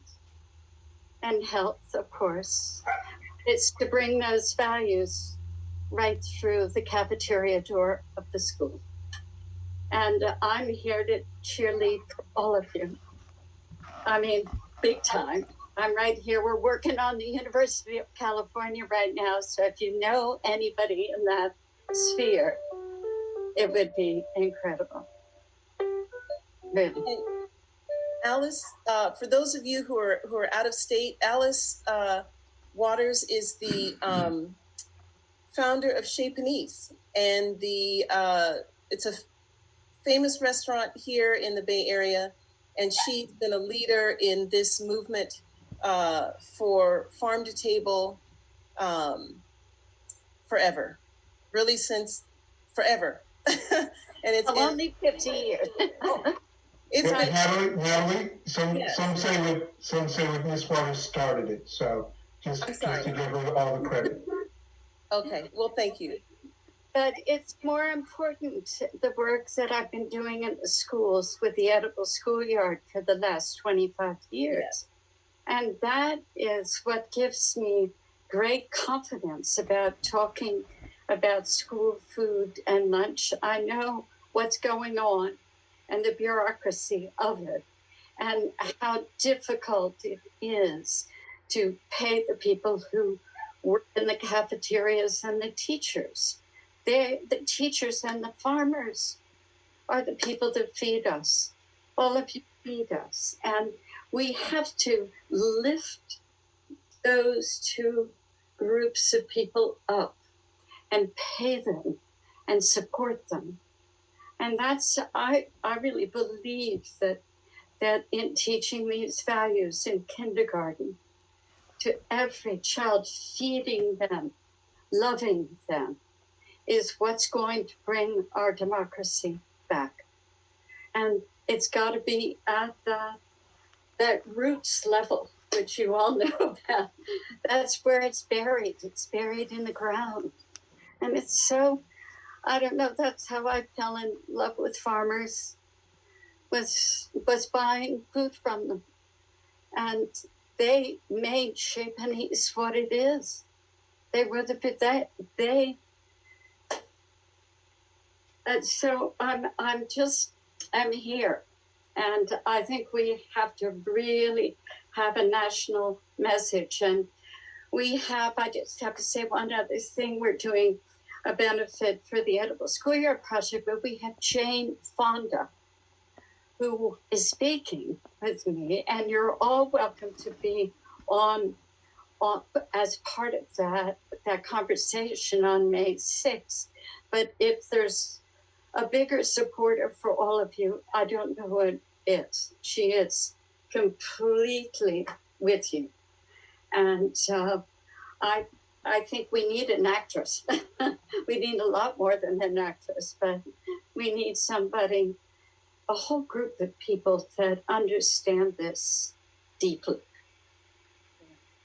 and health, of course. It's to bring those values right through the cafeteria door of the school. And I'm here to cheerlead for all of you. I mean, big time. I'm right here. We're working on the University of California right now. So if you know anybody in that sphere, it would be incredible. Really. And Alice, for those of you who are out of state, Alice Waters is the founder of Chez Panisse, and it's a famous restaurant here in the Bay Area, and she's been a leader in this movement for farm to table forever, really since forever. And it's only 50 years. It's well, been, Natalie, yes. some say with Miss Waters started it, so just to give her all the credit. Okay, well, thank you. But it's more important, the work that I've been doing in the schools with the Edible Schoolyard for the last 25 years. Yes. And that is what gives me great confidence about talking about school food and lunch. I know what's going on and the bureaucracy of it and how difficult it is to pay the people who work in the cafeterias and the teachers. The teachers and the farmers are the people that feed us. All of you feed us. And we have to lift those two groups of people up and pay them and support them. And that's, I really believe that in teaching these values in kindergarten to every child, feeding them, loving them, is what's going to bring our democracy back. And it's got to be at that roots level, which you all know about. That's where it's buried. It's buried in the ground. And it's so, I don't know, that's how I fell in love with farmers, was buying food from them. And they made Chez Panisse what it is. They were so I'm here. And I think we have to really have a national message. And I just have to say one other thing. We're doing a benefit for the Edible Schoolyard Project, but we have Jane Fonda, who is speaking with me, and you're all welcome to be on as part of that conversation on May 6th. But if there's a bigger supporter for all of you, I don't know who it is. She is completely with you. And I think we need an actress. We need a lot more than an actress, but we need somebody, a whole group of people that understand this deeply.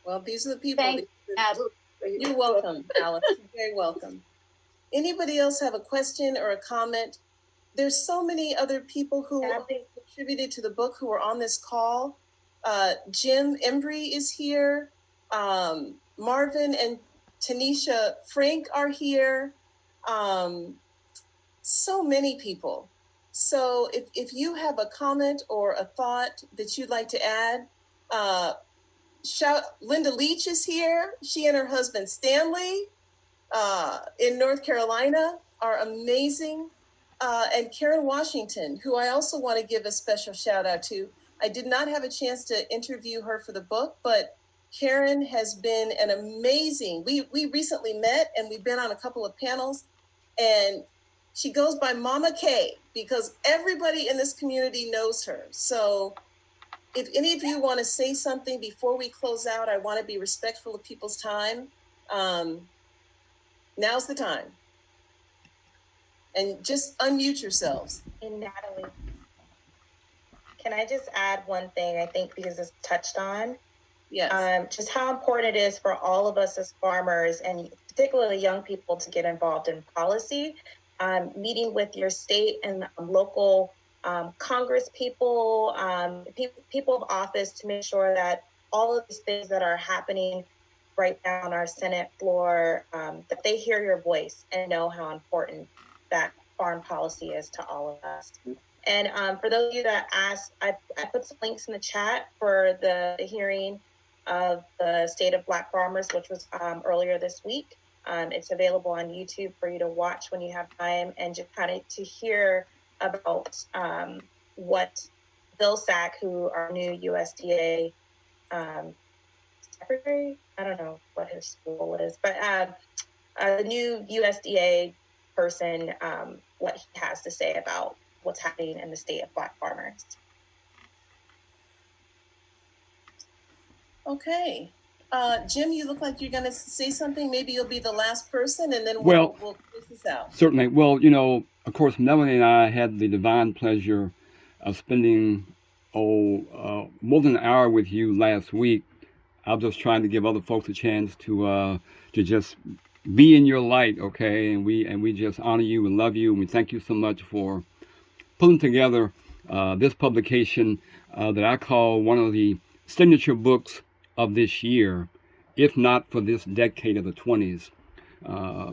Well, these are the people. Thank you. You're welcome, Alice. You're very welcome. Anybody else have a question or a comment? There's so many other people who contributed to the book who are on this call. Jim Embry is here. Marvin and Tanisha Frank are here. So many people. So if you have a comment or a thought that you'd like to add, Linda Leach is here. She and her husband Stanley in North Carolina are amazing. And Karen Washington, who I also want to give a special shout out to. I did not have a chance to interview her for the book, but Karen has been an amazing, we recently met and we've been on a couple of panels, and she goes by Mama K because everybody in this community knows her. So if any of you want to say something before we close out, I want to be respectful of people's time. Now's the time. And just unmute yourselves. And Natalie, can I just add one thing, I think, because it's touched on? Yes. Just how important it is for all of us as farmers, and particularly young people, to get involved in policy, meeting with your state and local Congress people, people of office, to make sure that all of these things that are happening right now on our Senate floor, that they hear your voice and know how important that foreign policy is to all of us. And for those of you that asked, I put some links in the chat for the hearing of the State of Black Farmers, which was earlier this week. It's available on YouTube for you to watch when you have time, and just kind of to hear about what Bill Sack, who our new USDA secretary, I don't know what his role is, but the new USDA person, what he has to say about what's happening in the state of Black farmers. Okay. Jim, you look like you're going to say something. Maybe you'll be the last person, and then we'll close this out. Certainly. Well, you know, of course, Melanie and I had the divine pleasure of spending more than an hour with you last week. I was just trying to give other folks a chance to just be in your light, okay? And we just honor you and love you, and we thank you so much for putting together this publication that I call one of the signature books of this year, if not for this decade of the 20s,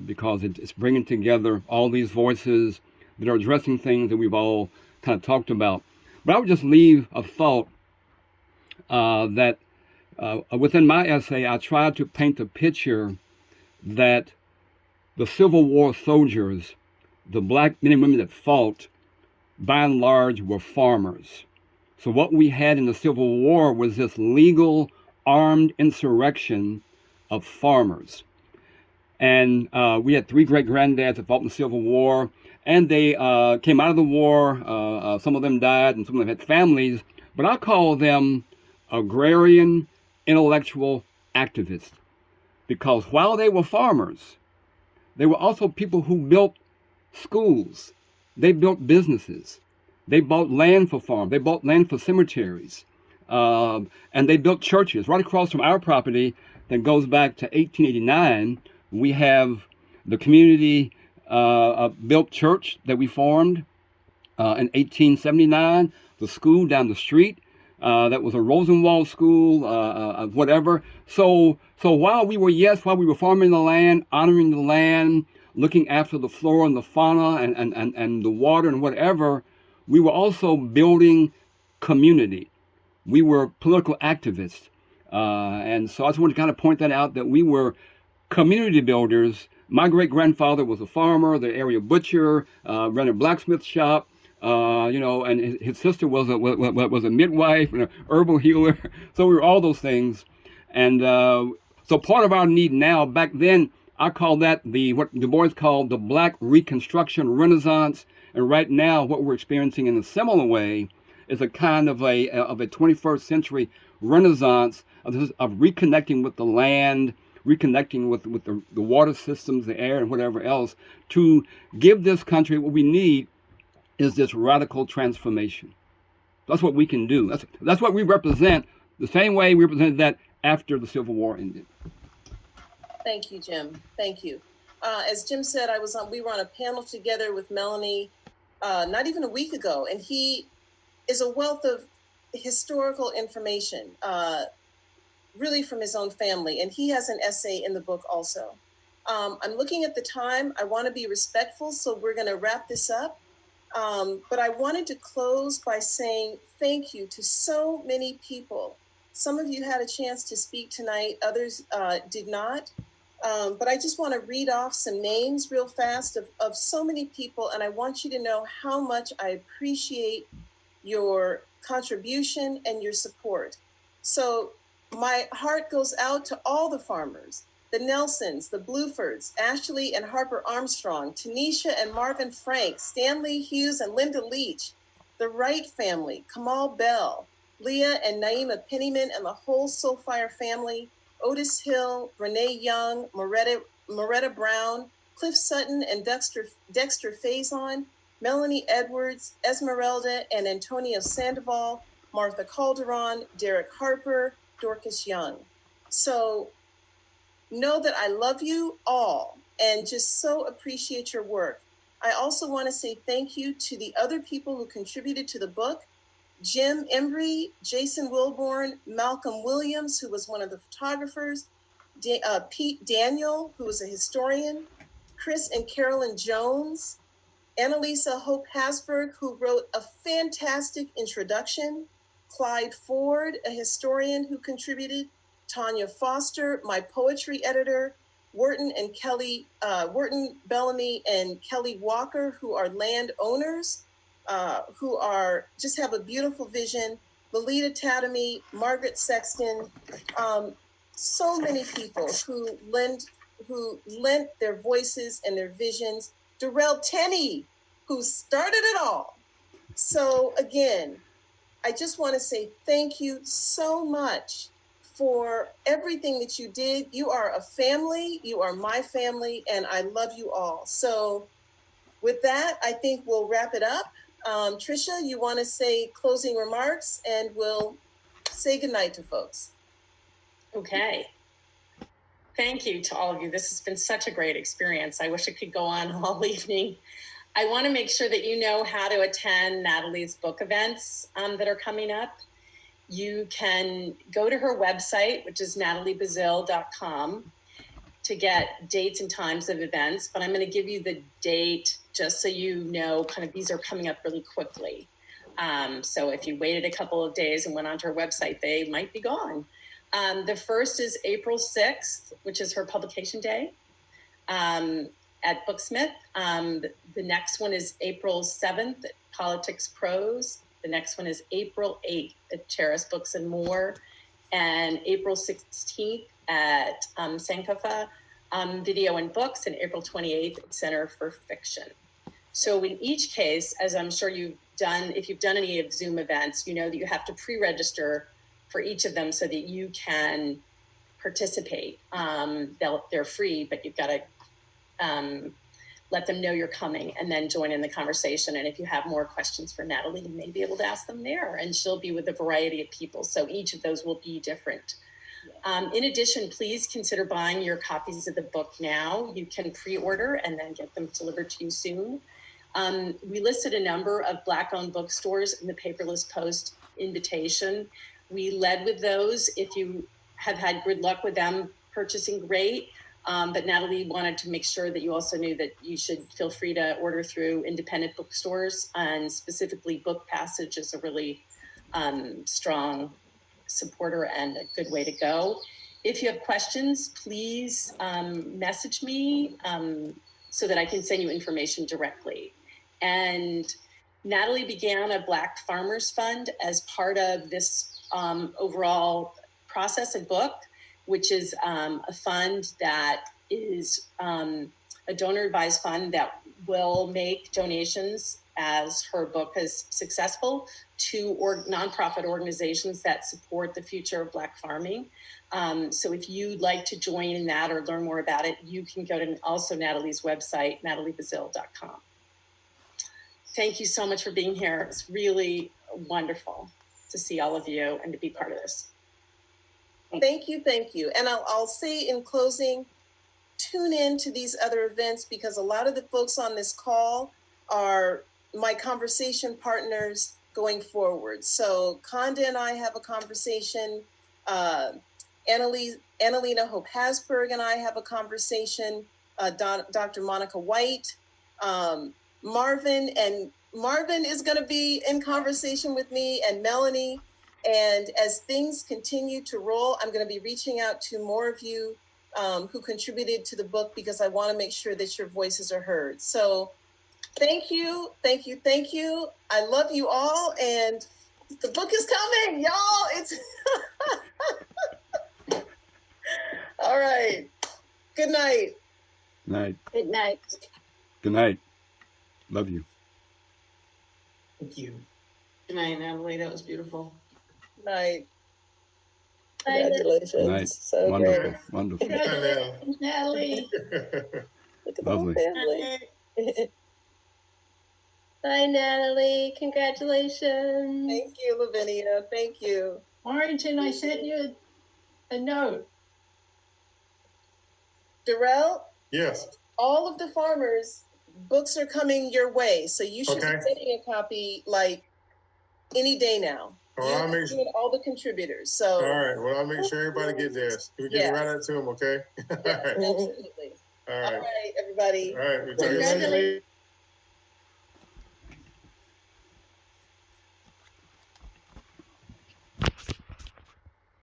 because it's bringing together all these voices that are addressing things that we've all kind of talked about. But I would just leave a thought that within my essay, I tried to paint a picture that the Civil War soldiers, the black men and women that fought, by and large, were farmers. So what we had in the Civil War was this legal armed insurrection of farmers. And we had 3 great-granddads that fought in the Civil War, and they came out of the war. Some of them died, and some of them had families. But I call them agrarian intellectual activists, because while they were farmers, they were also people who built schools. They built businesses. They bought land for farms. They bought land for cemeteries. And they built churches. Right across from our property that goes back to 1889, we have the community built church that we formed in 1879, the school down the street. That was a Rosenwald school, whatever. So while we were farming the land, honoring the land, looking after the flora and the fauna and the water and whatever, we were also building community. We were political activists. And so I just wanted to kind of point that out, that we were community builders. My great-grandfather was a farmer, the area butcher, ran a blacksmith shop, and his sister was a midwife and an herbal healer. So we were all those things. And so part of our need now, back then, I call that what Du Bois called the Black Reconstruction Renaissance. And right now, what we're experiencing in a similar way is a kind of a 21st century renaissance of reconnecting with the land, reconnecting with the water systems, the air, and whatever else, to give this country what we need is this radical transformation. That's what we can do. That's what we represent, the same way we represented that after the Civil War ended. Thank you, Jim. Thank you. As Jim said, we were on a panel together with Melanie not even a week ago, and he is a wealth of historical information, really from his own family, and he has an essay in the book also. I'm looking at the time. I want to be respectful, so we're going to wrap this up. But I wanted to close by saying thank you to so many people. Some of you had a chance to speak tonight, others did not. But I just want to read off some names real fast of so many people, and I want you to know how much I appreciate your contribution and your support. So my heart goes out to all the farmers, the Nelsons, the Bluefords, Ashley and Harper Armstrong, Tanisha and Marvin Frank, Stanley Hughes and Linda Leach, the Wright family, Kamal Bell, Leah and Naima Pennyman and the whole Soulfire family, Otis Hill, Renee Young, Moretta Brown, Cliff Sutton and Dexter Faison, Melanie Edwards, Esmeralda and Antonio Sandoval, Martha Calderon, Derek Harper, Dorcas Young. So know that I love you all and just so appreciate your work. I also want to say thank you to the other people who contributed to the book: Jim Embry, Jason Wilborn, Malcolm Williams, who was one of the photographers, Pete Daniel, who was a historian, Chris and Carolyn Jones, Annalisa Hope Hasberg, who wrote a fantastic introduction, Clyde Ford, a historian who contributed, Tanya Foster, my poetry editor, Wharton Bellamy and Kelly Walker, who are landowners, who are just have a beautiful vision, Lolita Tatamy, Margaret Sexton, so many people who lent their voices and their visions. Darrell Tenney, who started it all. So again, I just want to say thank you so much for everything that you did. You are a family, you are my family, and I love you all. So with that, I think we'll wrap it up. Trisha, you want to say closing remarks, and we'll say goodnight to folks. Okay. Thank you to all of you. This has been such a great experience. I wish it could go on all evening. I want to make sure that you know how to attend Natalie's book events that are coming up. You can go to her website, which is nataliebaszile.com, to get dates and times of events, but I'm going to give you the date just so you know kind of these are coming up really quickly. So if you waited a couple of days and went onto her website, they might be gone. The first is April 6th, which is her publication day at Booksmith. The next one is April 7th at Politics Prose. The next one is April 8th at Cheris Books and More. And April 16th at Sankofa Video and Books, and April 28th at Center for Fiction. So in each case, as I'm sure you've done, if you've done any of Zoom events, you know that you have to pre-register for each of them so that you can participate. They're free, but you've got to let them know you're coming and then join in the conversation. And if you have more questions for Natalie, you may be able to ask them there, and she'll be with a variety of people. So each of those will be different. In addition, please consider buying your copies of the book now. You can pre-order and then get them delivered to you soon. We listed a number of Black-owned bookstores in the Paperless Post invitation. We led with those. If you have had good luck with them purchasing, great. But Natalie wanted to make sure that you also knew that you should feel free to order through independent bookstores, and specifically Book Passage is a really strong supporter and a good way to go. If you have questions, please message me so that I can send you information directly. And Natalie began a Black Farmers Fund as part of this overall process and book, which is a fund that is a donor-advised fund that will make donations as her book is successful to nonprofit organizations that support the future of Black farming. So if you'd like to join in that or learn more about it, you can go to also Natalie's website, nataliebaszile.com. Thank you so much for being here. It's really wonderful to see all of you and to be part of this. Thank you, thank you. And I'll say in closing, tune in to these other events, because a lot of the folks on this call are my conversation partners going forward. So Conda and I have a conversation. Annalena Hope Hasberg and I have a conversation. Dr. Monica White, Marvin is going to be in conversation with me, and Melanie. And as things continue to roll, I'm going to be reaching out to more of you who contributed to the book, because I want to make sure that your voices are heard. So thank you, thank you, thank you. I love you all, and the book is coming, y'all. It's all right. Good night. Night. Good night. Good night. Love you. Thank you. Good night, Natalie. That was beautiful. Night. Congratulations. Night. So wonderful. Great. Wonderful. Congratulations, Natalie. Look at the Lovely. whole family. Bye, Natalie. Congratulations. Thank you, Lavinia. Thank you. Warrington, I sent you a note. Darrell? Yes. All of the farmers' books are coming your way, so you should be getting a copy like any day now. Well, I'll make all the contributors. So all right. Well, I'll make sure everybody get theirs. We get it right out to them, okay? absolutely. All right. All right, everybody. All right. We'll talk to you later.